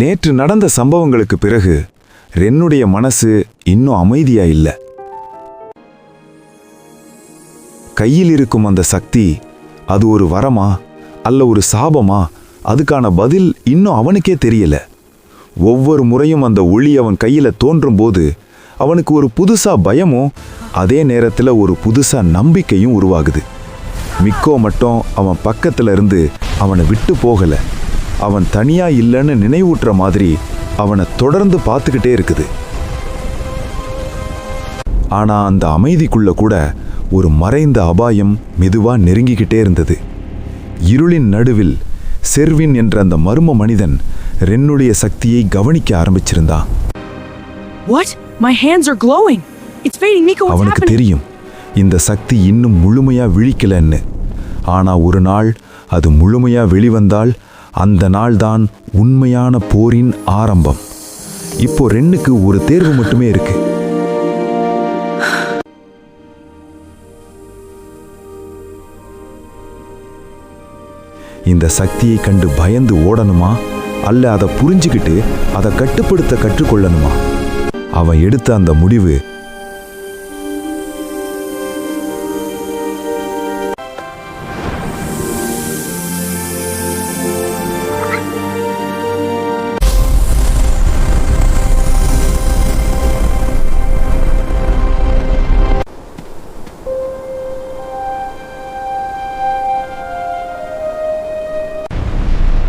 நேற்று நடந்த சம்பவங்களுக்கு பிறகு ரென்னுடைய மனசு இன்னும் அமைதியா இல்ல. கையில் இருக்கும் அந்த சக்தி, அது ஒரு வரமா அல்ல ஒரு சாபமா, அதுக்கான பதில் இன்னும் அவனுக்கே தெரியல. ஒவ்வொரு முறையும் அந்த ஒளி அவன் கையில தோன்றும் போது அவனுக்கு ஒரு புதுசா பயமும் அதே நேரத்துல ஒரு புதுசா நம்பிக்கையும் உருவாகுது. மிக்கோ மட்டும் அவன் பக்கத்துல இருந்து அவனை விட்டு போகல. அவன் தனியா இல்லைன்னு நினைவூட்டுற மாதிரி அவனை தொடர்ந்து பார்த்துக்கிட்டே இருக்குது. ஆனா அந்த அமைதிக்குள்ள கூட ஒரு மறைந்த அபாயம் மெதுவா நெருங்கிக்கிட்டே இருந்தது. இருளின் நடுவில் செர்வின் என்ற அந்த மர்ம மனிதன் ரென்னுடைய சக்தியை கவனிக்க ஆரம்பிச்சிருந்தான். அவனுக்கு தெரியும் இந்த சக்தி இன்னும் முழுமையா விழிக்கலன்னு. ஆனா ஒரு நாள் அது முழுமையா வெளிவந்தால் அந்த நாள் தான் உண்மையான போரின் ஆரம்பம். இப்போ ரென்னுக்கு ஒரு தேர்வு மட்டுமே இருக்கு. இந்த சக்தியை கண்டு பயந்து ஓடணுமா அல்ல அதை புரிஞ்சுக்கிட்டு அதை கட்டுப்படுத்த கற்றுக்கொள்ளணுமா? அவன் எடுத்த அந்த முடிவு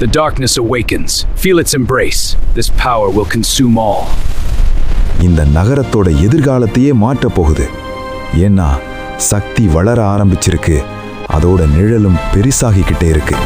The darkness awakens. Feel its embrace. This power will consume all. இந்த நகரத்தோட எதிர்காலத்தையே மாற்றப் போகுது. ஏன்னா சக்தி வளர ஆரம்பிச்சிருக்கு. அதோட நிழலும் பெரிசாகிக்கிட்டே இருக்கு.